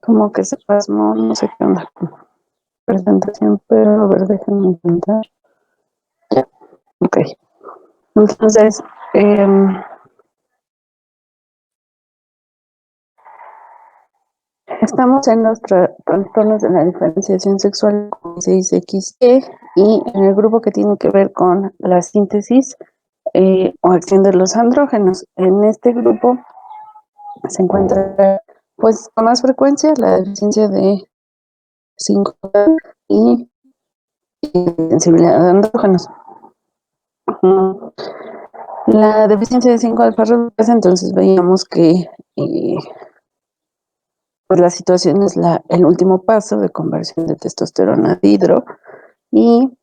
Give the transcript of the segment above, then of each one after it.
Como que se pasmó, no sé qué onda con la presentación, pero a ver, déjenme intentar. Ya, ok. Entonces, estamos en los trastornos de la diferenciación sexual con 6XE y en el grupo que tiene que ver con la síntesis o acción de los andrógenos. En este grupo se encuentra, pues, con más frecuencia la deficiencia de 5 y sensibilidad de andrógenos. La deficiencia de 5-alfa reductasa, entonces veíamos que pues la situación es el último paso de conversión de testosterona a dihidro y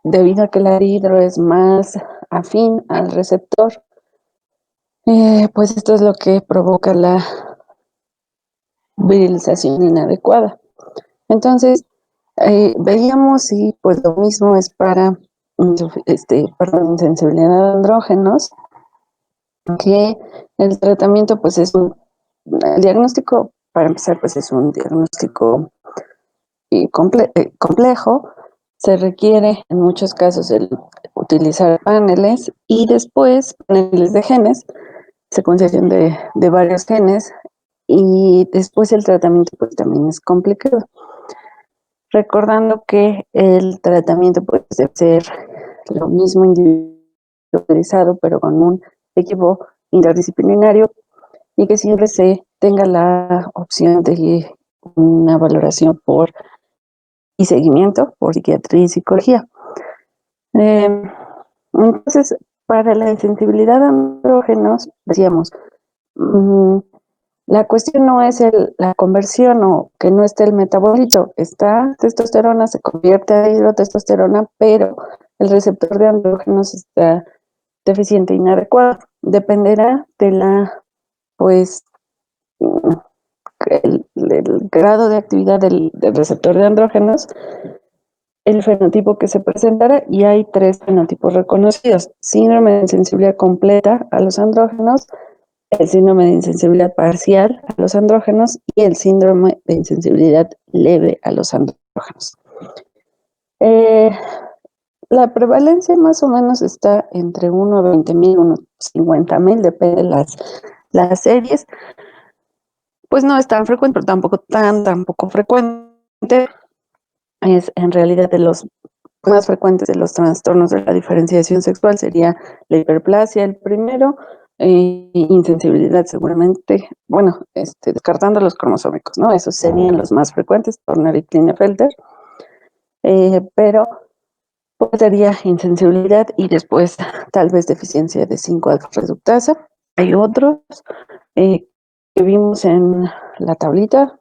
debido a que la dihidro es más afín al receptor, pues esto es lo que provoca la virilización inadecuada. Entonces, veíamos y pues lo mismo es para insensibilidad a andrógenos, que el tratamiento pues es el diagnóstico, para empezar, pues es un diagnóstico complejo. Se requiere en muchos casos el utilizar paneles y después paneles de genes, secuenciación de varios genes, y después el tratamiento pues también es complicado. Recordando que el tratamiento puede ser lo mismo individualizado, pero con un equipo interdisciplinario y que siempre se tenga la opción de una valoración y seguimiento por psiquiatría y psicología. Entonces, para la insensibilidad a andrógenos, decíamos, la cuestión no es la conversión o que no esté el metabolito, está testosterona, se convierte a hidrotestosterona, pero el receptor de andrógenos está deficiente, inadecuado. Dependerá de pues, el grado de actividad del receptor de andrógenos, el fenotipo que se presentará, y hay 3 fenotipos reconocidos: síndrome de insensibilidad completa a los andrógenos, el síndrome de insensibilidad parcial a los andrógenos y el síndrome de insensibilidad leve a los andrógenos. La prevalencia más o menos está entre 1 a 20,000, 1 a 50,000, depende de las series. Pues no es tan frecuente, pero tampoco tampoco frecuente. Es en realidad de los más frecuentes de los trastornos de la diferenciación sexual sería la hiperplasia el primero, insensibilidad seguramente, bueno, descartando los cromosómicos, ¿no? Esos serían los más frecuentes, Turner y Klinefelter, pero sería insensibilidad y después tal vez deficiencia de 5-alfa reductasa. Hay otros que vimos en la tablita,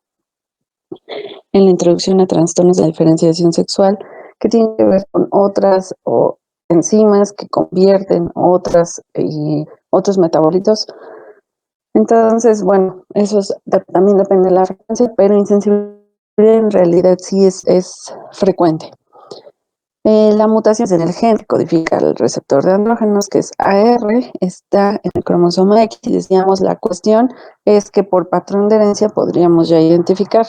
en la introducción a trastornos de la diferenciación sexual, que tienen que ver con otras enzimas que convierten otros metabolitos. Entonces, bueno, eso también depende de la frecuencia, pero insensibilidad en realidad sí es frecuente. La mutación en el gen que codifica el receptor de andrógenos, que es AR, está en el cromosoma X, y decíamos, la cuestión es que por patrón de herencia podríamos ya identificar.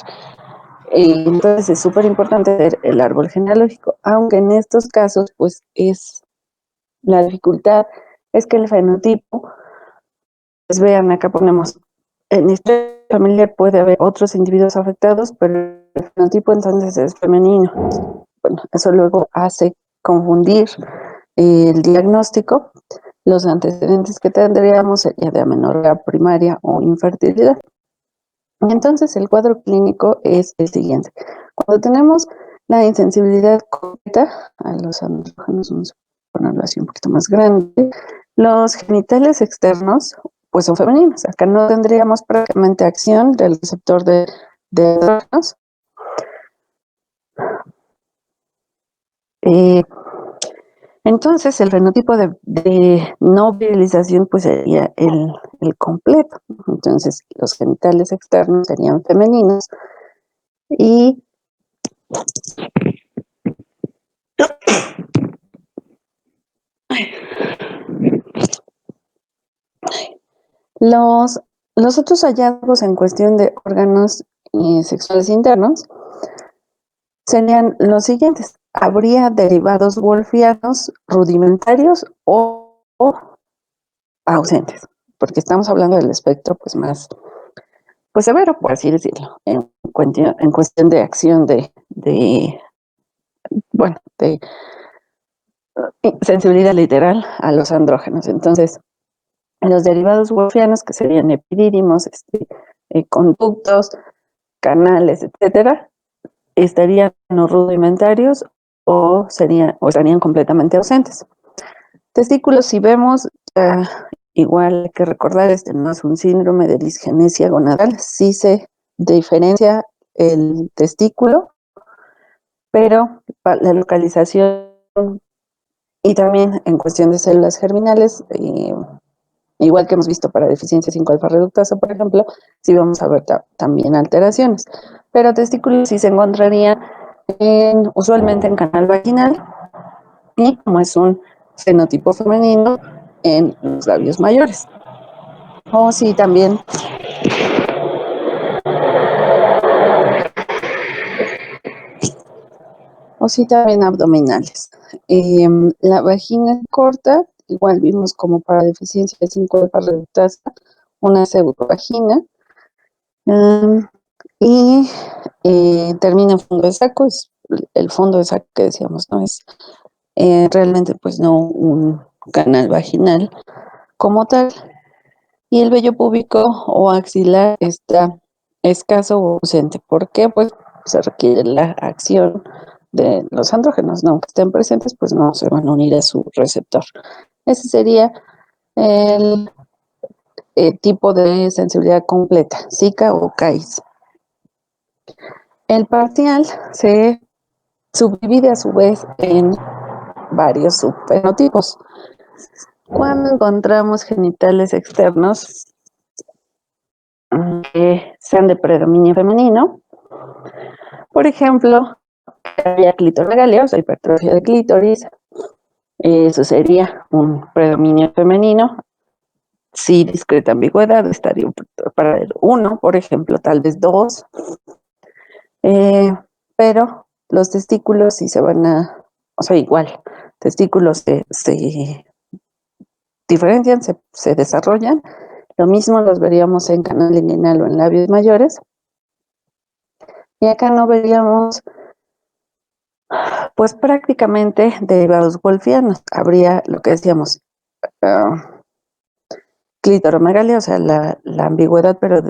Entonces es súper importante ver el árbol genealógico, aunque en estos casos, pues la dificultad es que el fenotipo, pues vean, acá ponemos, en este familiar puede haber otros individuos afectados, pero el fenotipo entonces es femenino. Bueno, eso luego hace confundir el diagnóstico. Los antecedentes que tendríamos sería de amenorrea primaria o infertilidad. Entonces, el cuadro clínico es el siguiente. Cuando tenemos la insensibilidad completa a los andrógenos, vamos a ponerlo así un poquito más grande, los genitales externos pues son femeninos. Acá no tendríamos prácticamente acción del receptor de andrógenos. Entonces, el fenotipo de no virilización pues sería el completo. Entonces, los genitales externos serían femeninos y los Los otros hallazgos en cuestión de órganos sexuales internos serían los siguientes. Habría derivados wolfianos rudimentarios o ausentes, porque estamos hablando del espectro pues más pues severo, por así decirlo, en cuestión de acción bueno, de sensibilidad literal a los andrógenos. Entonces, los derivados wolfianos, que serían epidídimos, conductos, canales, etcétera, estarían no rudimentarios o estarían completamente ausentes. Testículos, si vemos, igual hay que recordar, este no es un síndrome de disgenesia gonadal, sí se diferencia el testículo, pero la localización y también en cuestión de células germinales, igual que hemos visto para deficiencia 5-alfa reductasa, por ejemplo, sí vamos a ver también alteraciones. Pero testículos sí se encontrarían usualmente en canal vaginal y como es un fenotipo femenino en los labios mayores. O sí también, o sí también abdominales. La vagina corta, igual vimos como para deficiencia de 5-alfa reductasa, una pseudovagina. Um, y termina en fondo de saco, es el fondo de saco que decíamos, ¿no? Es realmente pues no un canal vaginal como tal. Y el vello púbico o axilar está escaso o ausente. ¿Por qué? Pues se requiere la acción de los andrógenos, ¿no? Aunque estén presentes, pues no se van a unir a su receptor. Ese sería el tipo de sensibilidad completa, SICA o CAIS. El parcial se subdivide a su vez en varios subfenotipos. Cuando encontramos genitales externos que sean de predominio femenino, por ejemplo, había clitoregalia, o sea, hipertrofia de clítoris, eso sería un predominio femenino. Sí, discreta ambigüedad, estaría para el 1, por ejemplo, tal vez 2, pero los testículos sí se van o sea, igual, testículos se diferencian, se desarrollan. Lo mismo los veríamos en canal inguinal o en labios mayores. Y acá no veríamos, pues prácticamente derivados wolfianos. Habría lo que decíamos, clitoromegalia, o sea, la ambigüedad, pero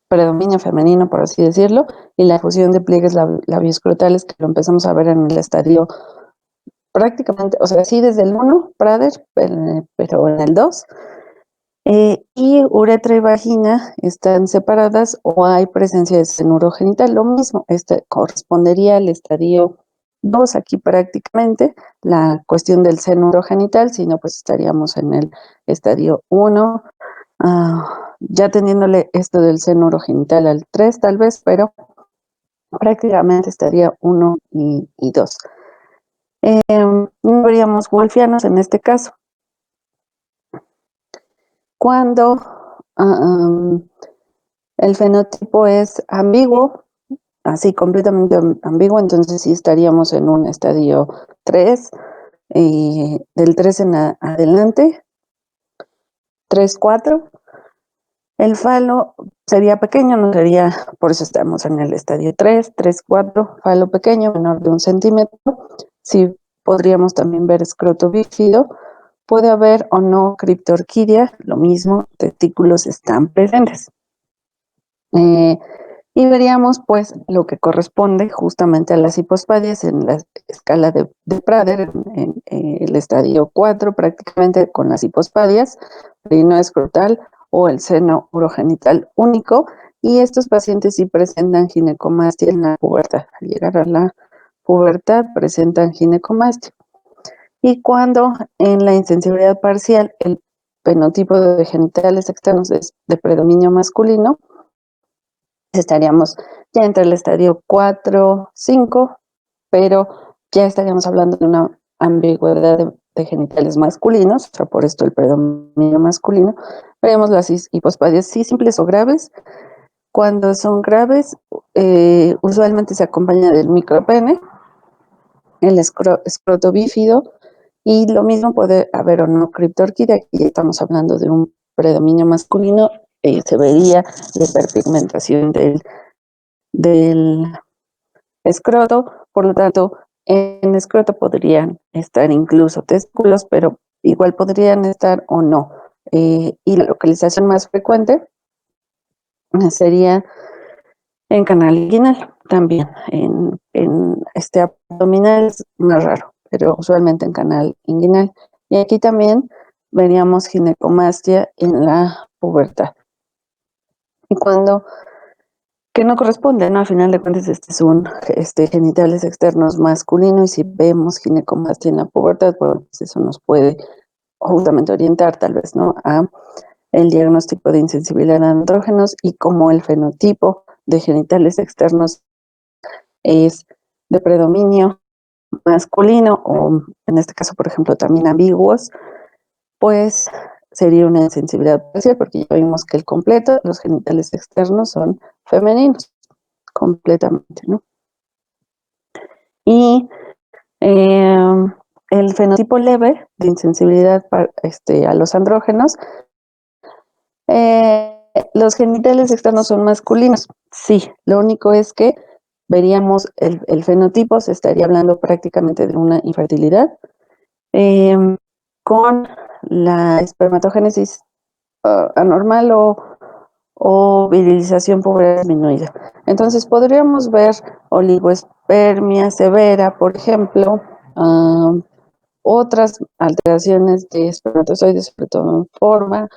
predominio femenino, por así decirlo, y la fusión de pliegues labioscrotales, que lo empezamos a ver en el estadio prácticamente, o sea, sí desde el 1, Prader, pero en el 2. Y uretra y vagina están separadas o hay presencia de cenuro genital. Lo mismo, este correspondería al estadio 2 aquí prácticamente, la cuestión del cenuro genital, si no, pues estaríamos en el estadio 1, ya teniéndole esto del cenuro genital al 3 tal vez, pero prácticamente estaría 1 y 2. No veríamos wolfianos en este caso. Cuando el fenotipo es ambiguo, así completamente ambiguo, entonces sí estaríamos en un estadio 3, del 3 en adelante, 3, 4. El falo sería pequeño, no sería, por eso estamos en el estadio 3, 3, 4, falo pequeño, menor de 1 centímetro. Sí podríamos también ver escroto bífido. Puede haber o no criptorquidia, lo mismo, testículos están presentes. Y veríamos pues lo que corresponde justamente a las hipospadias en la escala de Prader, en el estadio 4 prácticamente con las hipospadias, perino escrotal o el seno urogenital único, y estos pacientes sí presentan ginecomastia en la pubertad. Al llegar a la pubertad presentan ginecomastia. Y cuando en la insensibilidad parcial el fenotipo de genitales externos es de predominio masculino, estaríamos ya entre el estadio 4, 5, pero ya estaríamos hablando de una ambigüedad de genitales masculinos, o sea, por esto el predominio masculino, veríamos las hipospadias sí simples o graves. Cuando son graves, usualmente se acompaña del micropene, el escroto bífido, y lo mismo puede haber o no criptorquídea. Aquí ya estamos hablando de un predominio masculino, se vería la hiperpigmentación del escroto, por lo tanto, en escroto podrían estar incluso testículos, pero igual podrían estar o no. Y la localización más frecuente sería en canal inguinal, también en este abdominal es más raro, pero usualmente en canal inguinal. Y aquí también veríamos ginecomastia en la pubertad. Y cuando que no corresponde, ¿no? A final de cuentas, este es un genitales externos masculino, y si vemos ginecomastia en la pubertad, pues eso nos puede justamente orientar tal vez, ¿no? A el diagnóstico de insensibilidad a andrógenos, y como el fenotipo de genitales externos es de predominio masculino, o en este caso, por ejemplo, también ambiguos, pues sería una insensibilidad parcial, porque ya vimos que el completo, los genitales externos son femeninos, completamente, ¿no? Y el fenotipo leve de insensibilidad a los andrógenos, los genitales externos son masculinos, sí, lo único es que veríamos el fenotipo, se estaría hablando prácticamente de una infertilidad, con la espermatogénesis anormal o virilización puberal disminuida. Entonces podríamos ver oligoespermia severa, por ejemplo, otras alteraciones de espermatozoides, sobre todo en forma,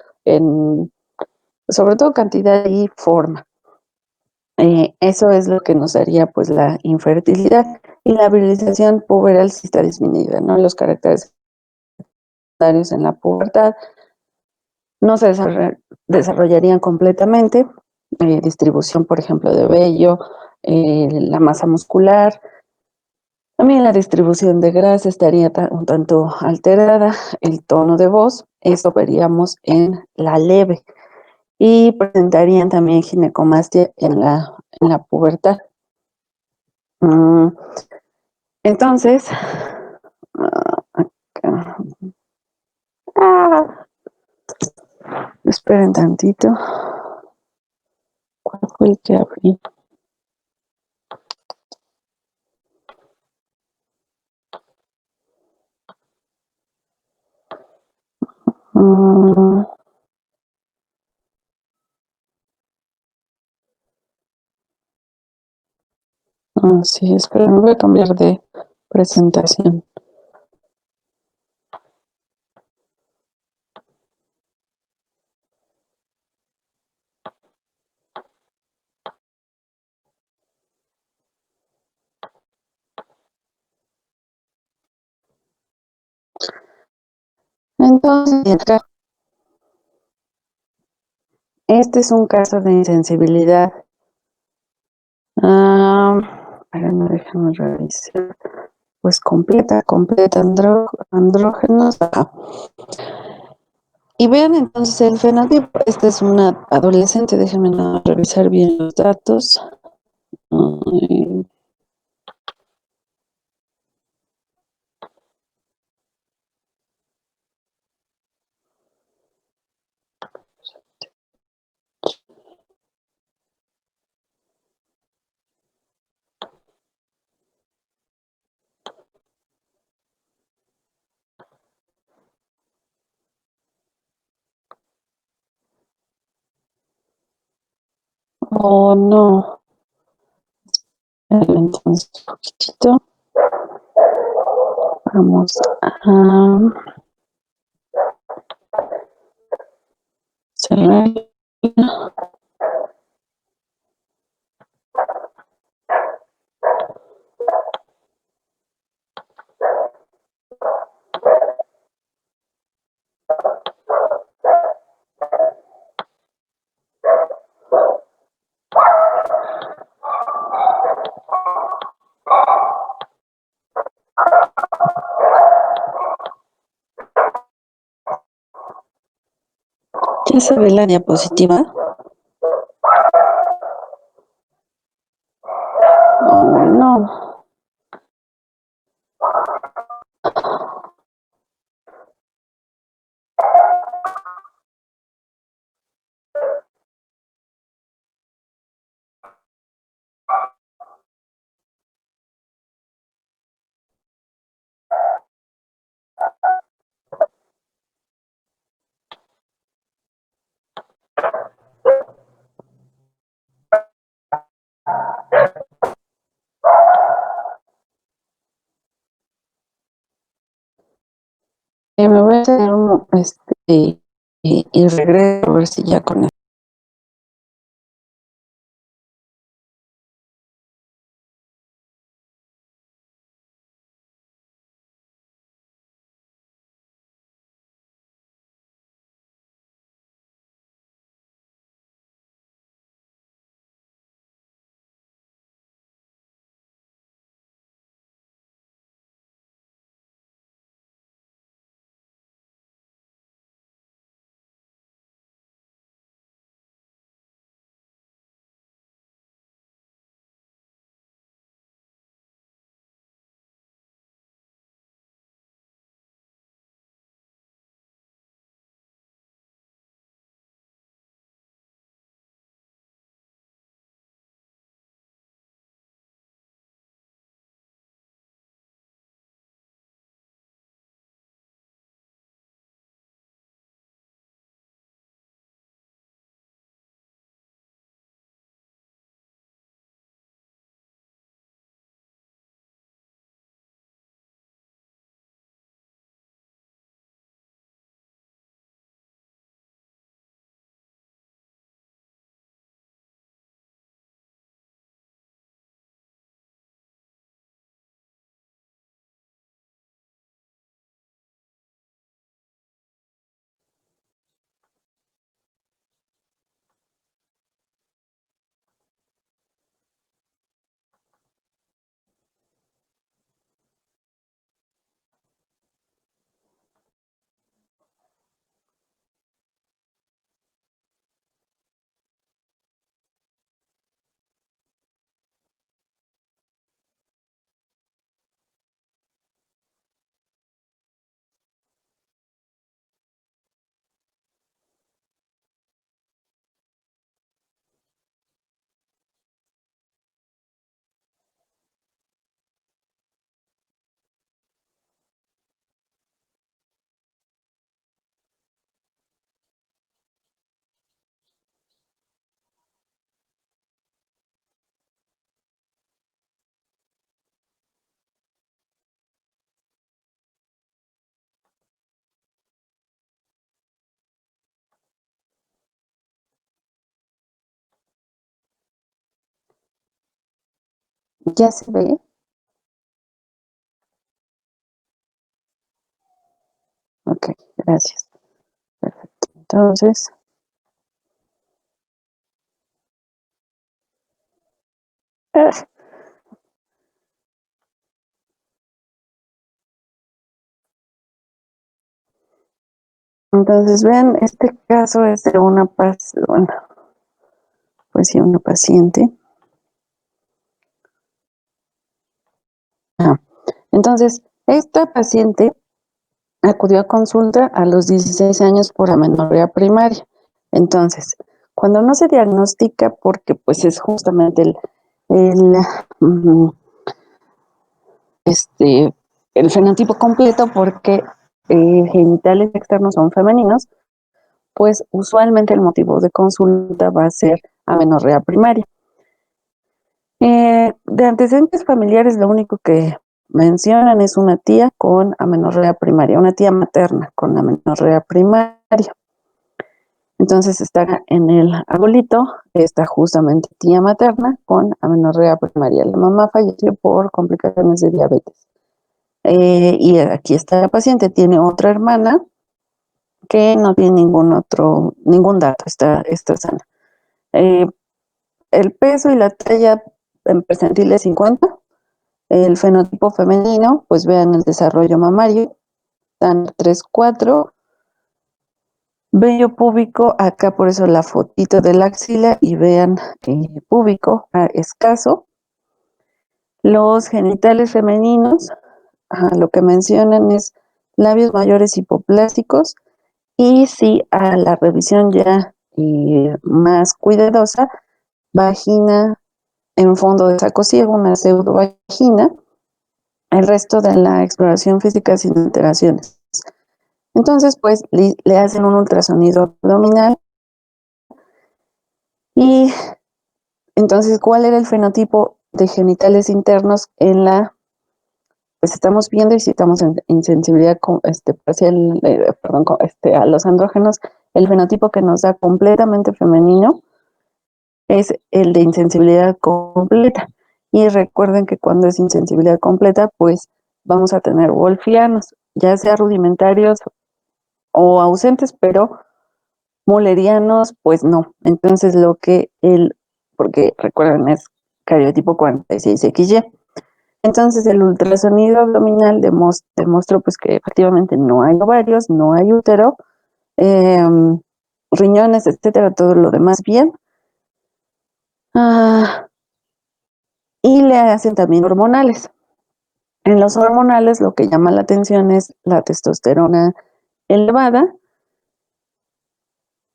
sobre todo cantidad y forma. Eso es lo que nos daría pues la infertilidad, y la virilización puberal sí está disminuida, ¿no? Los caracteres secundarios en la pubertad no se desarrollarían completamente, distribución, por ejemplo, de vello, la masa muscular, también la distribución de grasa estaría un tanto alterada, el tono de voz, eso veríamos en la leve, y presentarían también ginecomastia en la pubertad. Entonces, esperen tantito. ¿Cuál fue el que abrí? Sí, esperen, voy a cambiar de presentación. Entonces, este es un caso de insensibilidad. No, déjame revisar. Pues completa, andrógenos. Ajá. Y vean entonces el fenotipo. Esta es una adolescente, déjenme revisar bien los datos. Oh, no. Entonces, un poquitito. Vamos a cerrar. ¿Ya se ve la diapositiva? Oh, no. Me voy a hacer y regreso a ver si ya con eso. ¿Ya se ve? Ok, gracias. Perfecto. Ah, entonces vean, este caso es de bueno, pues sí, una paciente. Ah, entonces, esta paciente acudió a consulta a los 16 años por amenorrea primaria. Entonces, cuando no se diagnostica, porque pues es justamente el, mm, este, el fenotipo completo, porque genitales externos son femeninos, pues usualmente el motivo de consulta va a ser amenorrea primaria. De antecedentes familiares, lo único que mencionan es una tía con amenorrea primaria, una tía materna con amenorrea primaria. Entonces está en el abuelito, está justamente tía materna con amenorrea primaria. La mamá falleció por complicaciones de diabetes. Y aquí está la paciente, tiene otra hermana que no tiene ningún dato, está sana. Eh, el peso y la talla en percentiles 50. El fenotipo femenino, pues vean el desarrollo mamario, están 3, 4, Vello púbico, acá por eso la fotito de la axila y vean púbico escaso. Los genitales femeninos, lo que mencionan es labios mayores hipoplásticos y sí a la revisión ya más cuidadosa, vagina en fondo de saco ciego, una pseudo vagina, el resto de la exploración física sin alteraciones. Entonces, pues le hacen un ultrasonido abdominal y entonces, ¿cuál era el fenotipo de genitales internos en la, pues estamos viendo y si estamos en insensibilidad parcial, perdón, a los andrógenos, el fenotipo que nos da completamente femenino es el de insensibilidad completa. Y recuerden que cuando es insensibilidad completa, pues vamos a tener wolfianos, ya sea rudimentarios o ausentes, pero mullerianos, pues no. Entonces porque recuerden, es cariotipo 46XY. Entonces el ultrasonido abdominal demostró pues que efectivamente no hay ovarios, no hay útero, riñones, etcétera, todo lo demás bien. Y le hacen también hormonales. En los hormonales lo que llama la atención es la testosterona elevada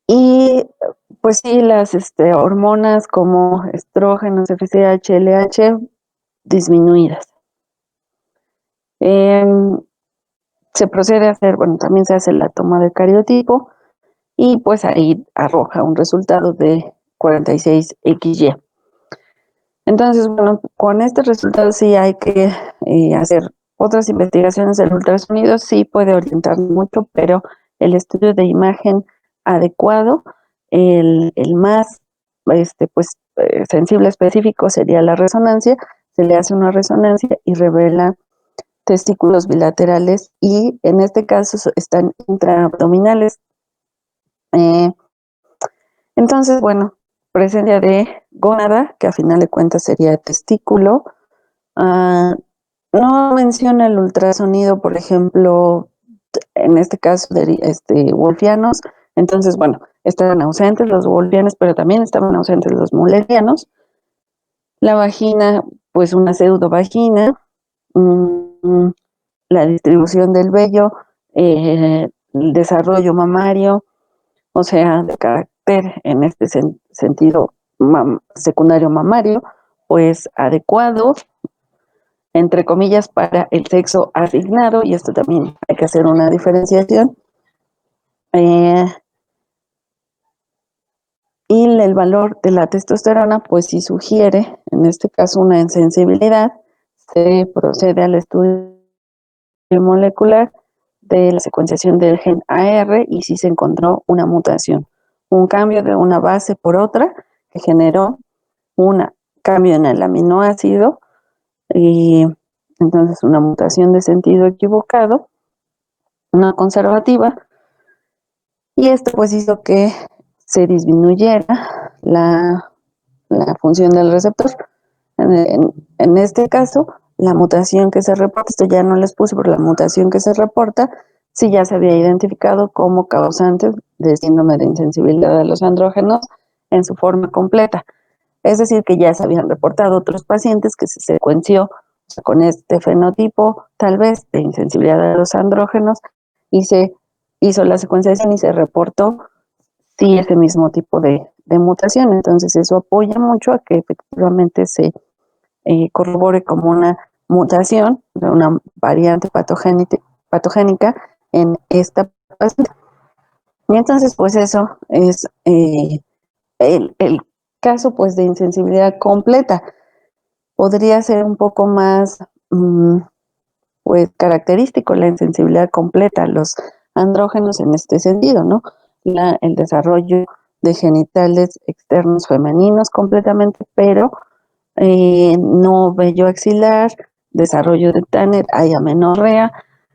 y pues sí, las hormonas como estrógenos, FSH, LH disminuidas. Se procede a hacer, bueno, también se hace la toma de cariotipo y pues ahí arroja un resultado de 46XY. Entonces, bueno, con este resultado sí hay que hacer otras investigaciones. El ultrasonido sí puede orientar mucho, pero el estudio de imagen adecuado, el más sensible específico sería la resonancia. Se le hace una resonancia y revela testículos bilaterales y en este caso están intraabdominales. Entonces, bueno, presencia de gónada, que a final de cuentas sería testículo. No menciona el ultrasonido, por ejemplo, en este caso de wolfianos. Entonces, bueno, estaban ausentes los wolfianos, pero también estaban ausentes los mullerianos. La vagina, pues una pseudovagina. La distribución del vello, el desarrollo mamario, o sea, de carácter en este sentido secundario mamario, pues adecuado, entre comillas, para el sexo asignado, y esto también hay que hacer una diferenciación. Y el valor de la testosterona, pues sí sugiere, en este caso, una insensibilidad. Se procede al estudio molecular de la secuenciación del gen AR y sí se encontró una mutación, un cambio de una base por otra que generó un cambio en el aminoácido y entonces una mutación de sentido equivocado, una conservativa, y esto pues hizo que se disminuyera la función del receptor. En este caso, la mutación que se reporta, esto ya no les puse, pero la mutación que se reporta, sí ya se había identificado como causante de síndrome de insensibilidad a los andrógenos en su forma completa. Es decir, que ya se habían reportado otros pacientes que se secuenció, o sea, con este fenotipo, tal vez, de insensibilidad a los andrógenos, y se hizo la secuenciación y se reportó sí ese mismo tipo de mutación. Entonces, eso apoya mucho a que efectivamente se corrobore como una mutación de una variante patogénica en esta paciente. Y entonces, pues eso es el caso pues de insensibilidad completa. Podría ser un poco más pues característico la insensibilidad completa a los andrógenos en este sentido, ¿no? El desarrollo de genitales externos femeninos completamente, pero no vello axilar, desarrollo de Tanner, hay amenorrea.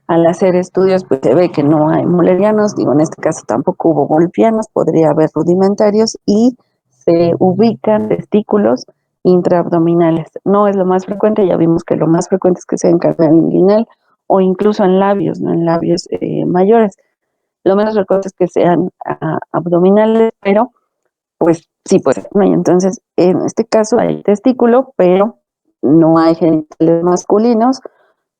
Al hacer estudios, pues se ve que no hay mullerianos, digo, en este caso tampoco hubo wolfianos, podría haber rudimentarios y se ubican testículos intraabdominales. No es lo más frecuente, ya vimos que lo más frecuente es que sea en carne inguinal o incluso en labios, ¿no? En labios mayores. Lo menos recuerdo es que sean abdominales, pero pues sí puede ser, ¿no? Y entonces, en este caso hay testículo, pero no hay genitales masculinos.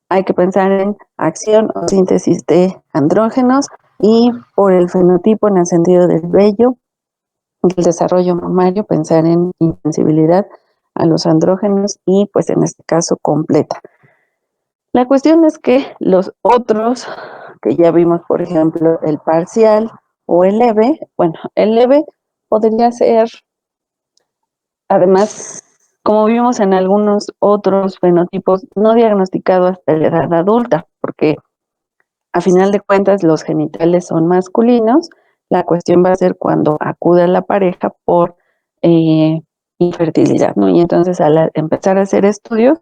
Hay que pensar en acción o síntesis de andrógenos y por el fenotipo en el sentido del vello y el desarrollo mamario, pensar en insensibilidad a los andrógenos y pues en este caso completa. La cuestión es que los otros, que ya vimos, por ejemplo, el parcial o el leve, bueno, el leve podría ser, además, como vimos en algunos otros fenotipos, no diagnosticado hasta la edad adulta, porque a final de cuentas los genitales son masculinos, la cuestión va a ser cuando acude a la pareja por eh, infertilidad, ¿no? Y entonces al empezar a hacer estudios,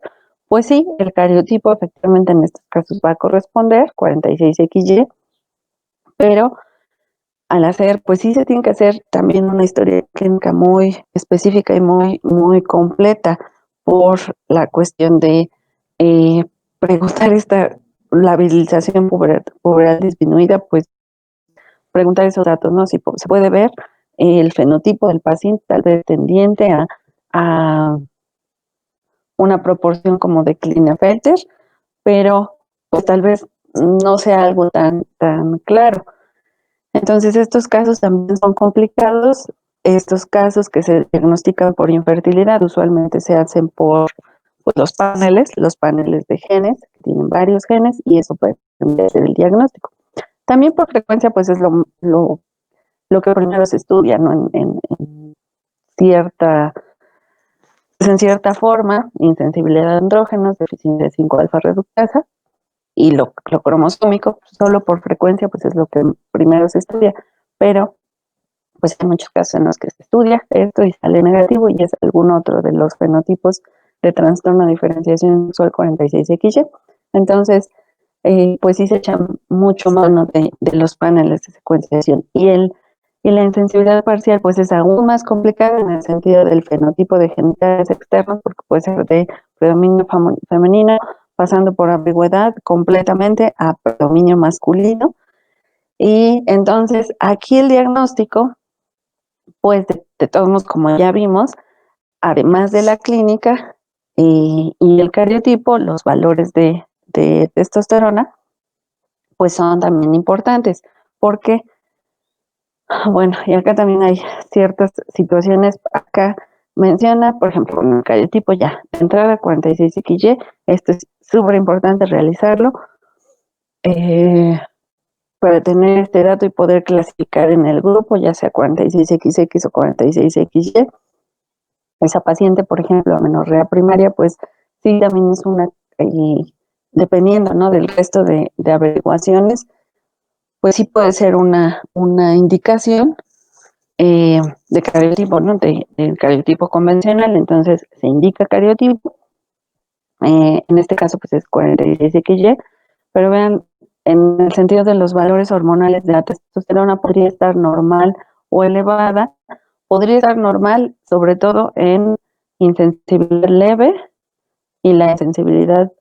pues sí, el cariotipo efectivamente en estos casos va a corresponder, 46XY, pero al hacer, pues sí se tiene que hacer también una historia clínica muy específica y muy completa por la cuestión de eh, preguntar la virilización puberal disminuida, pues preguntar esos datos, ¿no? Si se puede ver el fenotipo del paciente tal vez tendiente a una proporción como de Klinefelter, pero pues tal vez no sea algo tan claro. Entonces, estos casos también son complicados. Estos casos que se diagnostican por infertilidad usualmente se hacen por pues, los paneles de genes, que tienen varios genes, y eso puede ser el diagnóstico. También por frecuencia, pues es lo que primero se estudia, ¿no? Cierta, pues, en cierta forma, insensibilidad a andrógenos, deficiencia de 5-alfa reductasa, y lo cromosómico, solo por frecuencia, pues es lo que primero se estudia, pero pues hay muchos casos en los que se estudia esto y sale negativo y es algún otro de los fenotipos de trastorno de diferenciación sexual 46XY. Entonces, pues sí se echan mucho mano de los paneles de secuenciación. Y la insensibilidad parcial pues es aún más complicada en el sentido del fenotipo de genitales externos, porque puede ser de predominio femenino, pasando por ambigüedad completamente a predominio masculino. Y entonces aquí el diagnóstico, pues de todos modos, como ya vimos, además de la clínica y el cariotipo, los valores de testosterona, pues son también importantes, porque, bueno, y acá también hay ciertas situaciones, acá menciona, por ejemplo, con el cariotipo ya, de entrada 46XY, esto es súper importante realizarlo, para tener este dato y poder clasificar en el grupo, ya sea 46XX o 46XY. Esa paciente, por ejemplo, amenorrea primaria, pues sí, también es una, dependiendo, ¿no? Del resto de averiguaciones, pues sí puede ser una indicación de cariotipo, ¿no? Del cariotipo convencional, entonces se indica cariotipo, en este caso pues es 46XY, pero vean, en el sentido de los valores hormonales de la testosterona podría estar normal o elevada, podría estar normal sobre todo en insensibilidad leve y la insensibilidad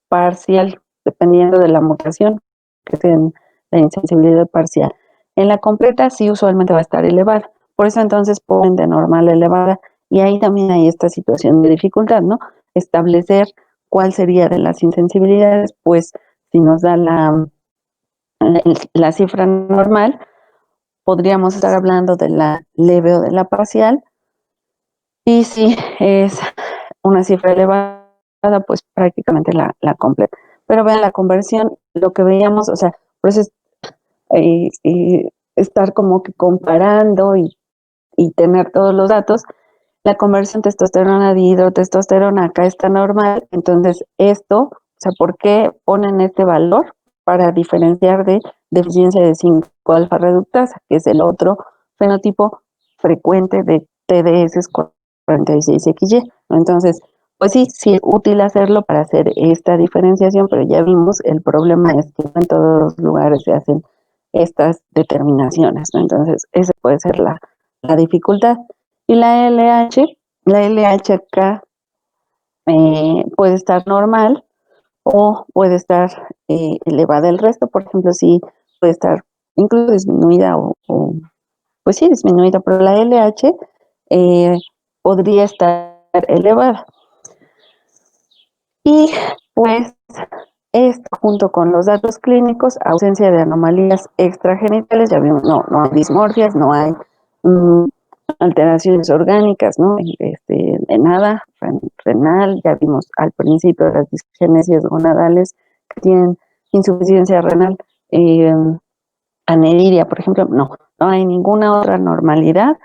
parcial, dependiendo de la mutación, que sea en la insensibilidad parcial. En la completa sí usualmente va a estar elevada, por eso entonces ponen de normal a elevada y ahí también hay esta situación de dificultad, ¿no? Establecer cuál sería de las insensibilidades, pues si nos da la cifra normal, podríamos estar hablando de la leve o de la parcial, y si es una cifra elevada, pues prácticamente la completa. Pero vean la conversión, lo que veíamos, o sea, por eso es estar como que comparando y tener todos los datos. La conversión testosterona a dihidrotestosterona acá está normal, entonces esto, o sea, ¿por qué ponen este valor? Para diferenciar de deficiencia de 5-alfa reductasa, que es el otro fenotipo frecuente de TDS 46XY. Entonces, pues sí, sí es útil hacerlo para hacer esta diferenciación, pero ya vimos, el problema es que no en todos los lugares se hacen estas determinaciones, ¿no? Entonces, esa puede ser la dificultad. Y la LH acá puede estar normal o puede estar elevada el resto, por ejemplo, sí puede estar incluso disminuida pues sí, disminuida, pero la LH podría estar elevada. Y pues esto junto con los datos clínicos, ausencia de anomalías extragenitales, ya vimos, no hay dismorfias, no hay alteraciones orgánicas, ¿no? De nada, renal, ya vimos al principio las disgenesias gonadales que tienen insuficiencia renal, aniridia, por ejemplo, no hay ninguna otra normalidad.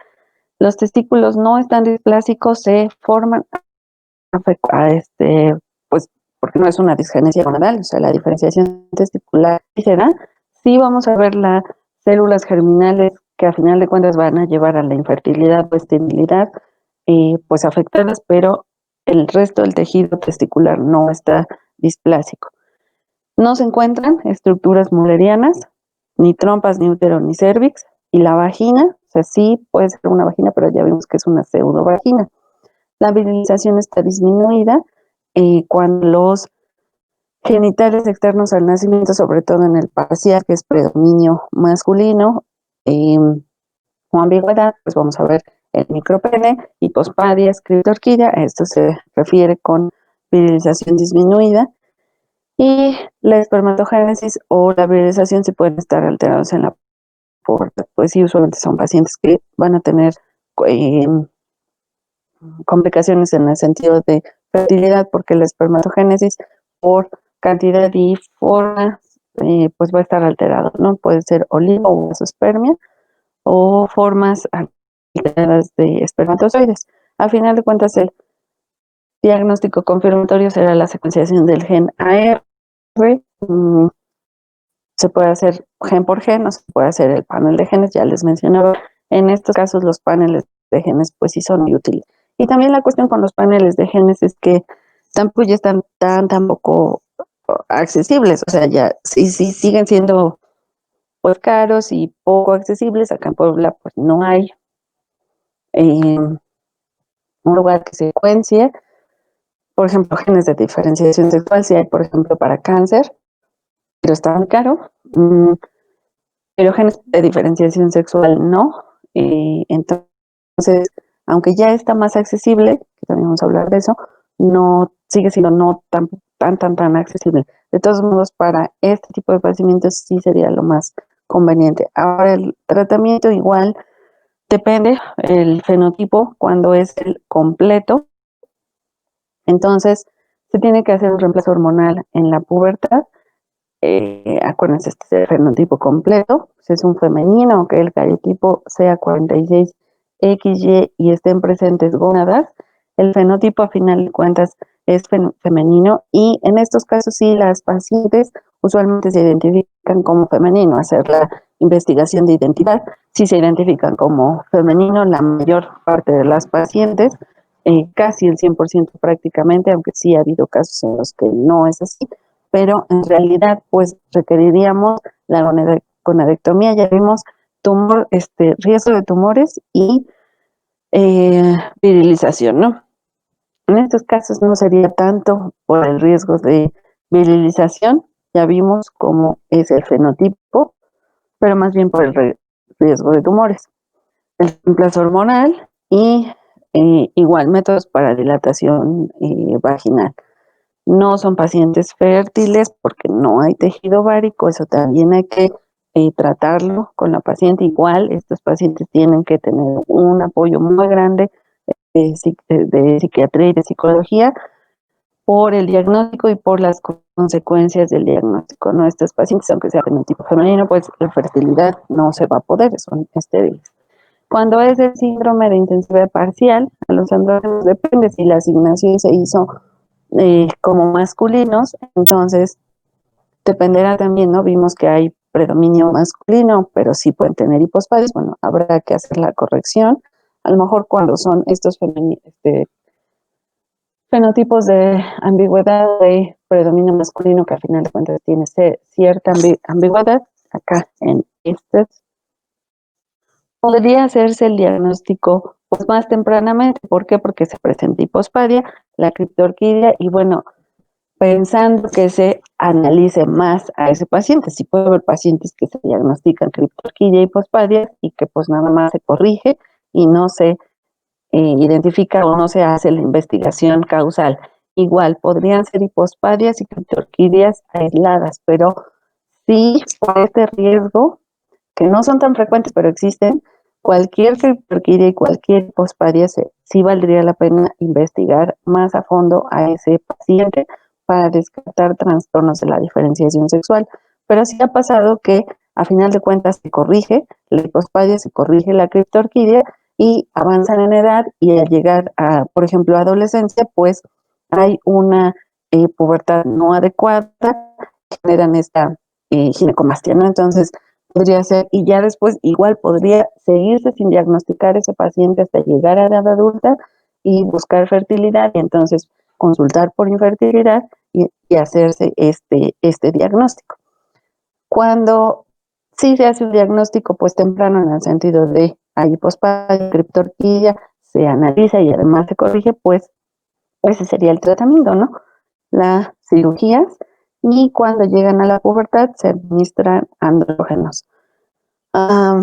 Los testículos no están displásicos, se forman pues porque no es una disgenesia gonadal, o sea, la diferenciación testicular se da. Sí vamos a ver las células germinales que a final de cuentas van a llevar a la infertilidad o esterilidad, pues afectadas, pero el resto del tejido testicular no está displásico. No se encuentran estructuras mullerianas, ni trompas, ni útero, ni cérvix, y la vagina, o sea, sí puede ser una vagina, pero ya vimos que es una pseudovagina. La virilización está disminuida cuando los genitales externos al nacimiento, sobre todo en el parcial, que es predominio masculino, o ambigüedad, pues vamos a ver el micropene, hipospadia, criptorquidia, a esto se refiere con virilización disminuida, y la espermatogénesis o la virilización se pueden estar alterados en la pubertad, pues sí, usualmente son pacientes que van a tener eh, complicaciones en el sentido de fertilidad, porque la espermatogénesis por cantidad y forma pues va a estar alterado, ¿no? Puede ser olivo o vasospermia o formas alteradas de espermatozoides. A final de cuentas, el diagnóstico confirmatorio será la secuenciación del gen AR. Se puede hacer gen por gen o se puede hacer el panel de genes, ya les mencionaba. En estos casos los paneles de genes pues sí son muy útiles. Y también la cuestión con los paneles de genes es que tampoco ya están tan poco accesibles, o sea, ya sí siguen siendo pues caros y poco accesibles. Acá en Puebla pues no hay un lugar que secuencie, por ejemplo, genes de diferenciación sexual, si hay, por ejemplo, para cáncer, pero está muy caro. Pero genes de diferenciación sexual no. Entonces, aunque ya está más accesible, que también vamos a hablar de eso, no sigue siendo no tan accesible. De todos modos, para este tipo de padecimientos sí sería lo más conveniente. Ahora, el tratamiento igual depende el fenotipo cuando es el completo. Entonces, se tiene que hacer un reemplazo hormonal en la pubertad. Acuérdense, este es el fenotipo completo, pues es un femenino, aunque el cariotipo sea 46XY y estén presentes gónadas, el fenotipo a final de cuentas es femenino, y en estos casos sí las pacientes usualmente se identifican como femenino. Hacer la investigación de identidad, si se identifican como femenino la mayor parte de las pacientes, casi el 100% prácticamente, aunque sí ha habido casos en los que no es así, pero en realidad pues requeriríamos la gonadectomía. Ya vimos riesgo de tumores y virilización, ¿no? En estos casos no sería tanto por el riesgo de virilización, ya vimos cómo es el fenotipo, pero más bien por el riesgo de tumores. El reemplazo hormonal y igual métodos para dilatación vaginal. No son pacientes fértiles porque no hay tejido ovárico, eso también hay que tratarlo con la paciente. Igual, estos pacientes tienen que tener un apoyo muy grande de psiquiatría y de psicología por el diagnóstico y por las consecuencias del diagnóstico, ¿no? Estos pacientes, aunque sea fenotipo femenino, pues la fertilidad no se va a poder, son estériles. Cuando es el síndrome de intensidad parcial, a los andrógenos depende si la asignación se hizo como masculinos, entonces dependerá también, ¿no? Vimos que hay predominio masculino, pero sí pueden tener hipospadias. Bueno, habrá que hacer la corrección. A lo mejor cuando son estos fenotipos de ambigüedad de predominio masculino, que al final de cuentas tiene cierta ambigüedad, acá en este podría hacerse el diagnóstico pues más tempranamente. ¿Por qué? Porque se presenta hipospadia, la criptorquidia, y bueno, pensando que se analice más a ese paciente. Sí puede haber pacientes que se diagnostican criptorquidia y hipospadia y que pues nada más se corrige y no se identifica o no se hace la investigación causal. Igual podrían ser hipospadias y criptorquidias aisladas, pero sí por este riesgo, que no son tan frecuentes, pero existen, cualquier criptorquidia y cualquier hipospadia sí valdría la pena investigar más a fondo a ese paciente para descartar trastornos de la diferenciación sexual. Pero sí ha pasado que a final de cuentas se corrige la hipospadia, se corrige la criptorquidia y avanzan en edad y al llegar a, por ejemplo, adolescencia, pues hay una pubertad no adecuada, generan esta ginecomastia, ¿no? Entonces, podría ser, y ya después igual podría seguirse sin diagnosticar ese paciente hasta llegar a edad adulta y buscar fertilidad y entonces consultar por infertilidad y hacerse este diagnóstico. Cuando sí se hace un diagnóstico pues temprano en el sentido de hay hipospadia, criptorquidia, se analiza y además se corrige, pues ese sería el tratamiento, ¿no? Las cirugías y cuando llegan a la pubertad se administran andrógenos. Ah,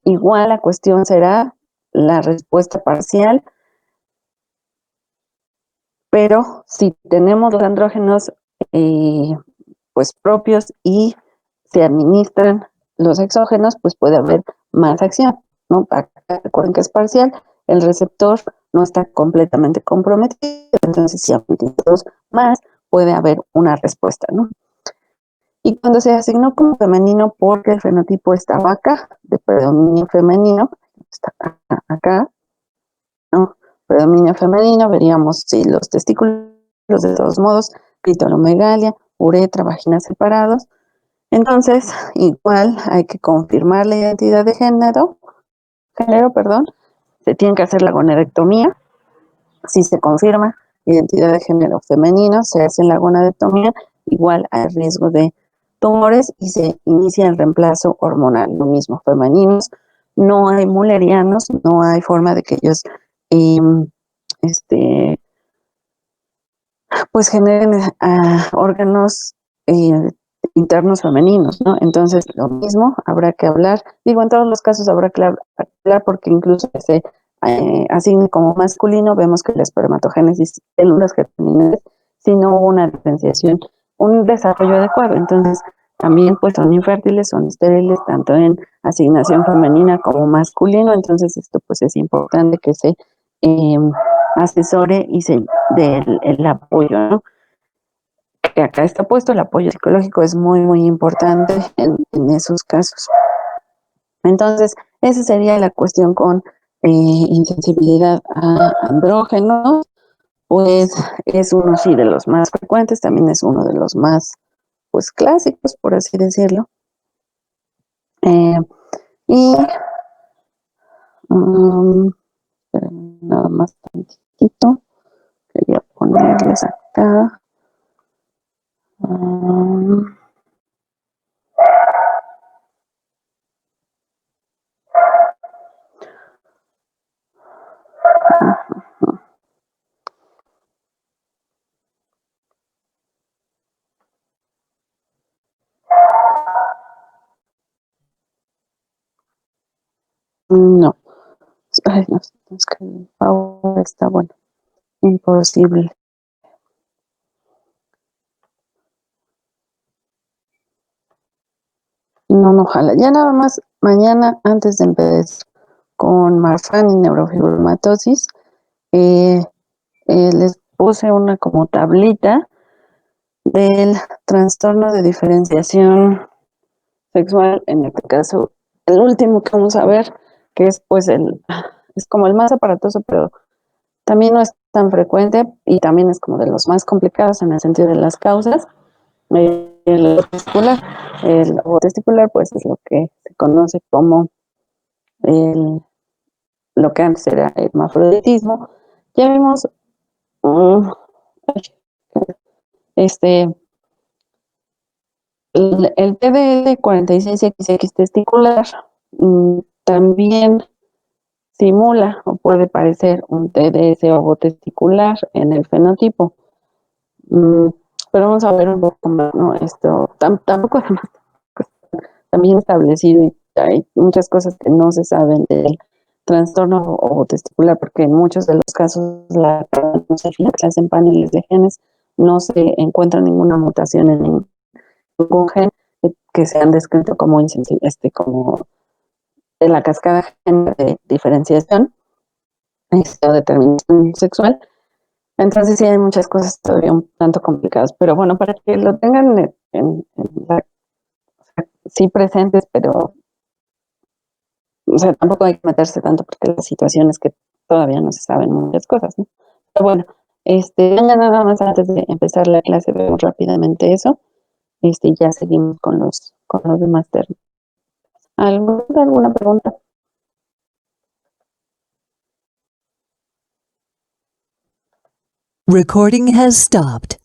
igual la cuestión será la respuesta parcial, pero si tenemos los andrógenos eh, pues propios y se administran los exógenos, pues puede haber más acción, ¿no? Recuerden que es parcial, el receptor no está completamente comprometido, entonces si aumentos más, puede haber una respuesta, ¿no? Y cuando se asignó como femenino porque el fenotipo está vaca, de predominio femenino, está acá, ¿no? Predominio femenino, veríamos si los testículos, de todos modos, clitoromegalia, uretra, vagina separados. Entonces, igual hay que confirmar la identidad de género, se tiene que hacer la gonadectomía. Si se confirma identidad de género femenino, se hace la gonadectomía, igual hay riesgo de tumores y se inicia el reemplazo hormonal. Lo mismo, femeninos, no hay mullerianos, no hay forma de que ellos eh, este, pues generen órganos eh, internos femeninos, ¿no? Entonces, lo mismo, habrá que hablar, digo, en todos los casos habrá que hablar porque incluso que se asigne como masculino, vemos que la espermatogénesis, células germinales, si no hubo una diferenciación, un desarrollo adecuado, entonces también pues son infértiles, son estériles, tanto en asignación femenina como masculino, entonces esto pues es importante que se eh, asesore y se dé el apoyo, ¿no? Que acá está puesto, el apoyo psicológico es muy, muy importante en esos casos. Entonces, esa sería la cuestión con insensibilidad a andrógenos, pues es uno sí de los más frecuentes, también es uno de los más pues clásicos, por así decirlo. Eh, y um, nada más tantito, quería ponerles acá. Um, no, ay, no, es que el Power está bueno, imposible. No, no, ojalá. Ya nada más, mañana antes de empezar con Marfan y neurofibromatosis, eh, les puse una como tablita del trastorno de diferenciación sexual, en este caso, el último que vamos a ver, que es pues es como el más aparatoso, pero también no es tan frecuente y también es como de los más complicados en el sentido de las causas. El lobo testicular, pues es lo que se conoce como el, lo que antes era hermafroditismo. Ya vimos este el TDL 46XX testicular también simula o puede parecer un TDS ovo testicular en el fenotipo. pero vamos a ver un poco más, ¿no? Esto tampoco además también establecido y hay muchas cosas que no se saben del trastorno o testicular, porque en muchos de los casos no se hacen paneles de genes, no se encuentra ninguna mutación en ningún gen que se han descrito como como de la cascada de diferenciación o determinación sexual. Entonces sí hay muchas cosas todavía un tanto complicadas, pero bueno, para que lo tengan sí presentes, pero o sea, tampoco hay que meterse tanto porque la situación es que todavía no se saben muchas cosas, ¿no? Pero bueno, venga, nada más antes de empezar la clase, vemos rápidamente eso, y ya seguimos con los demás términos. ¿Alguna pregunta? Recording has stopped.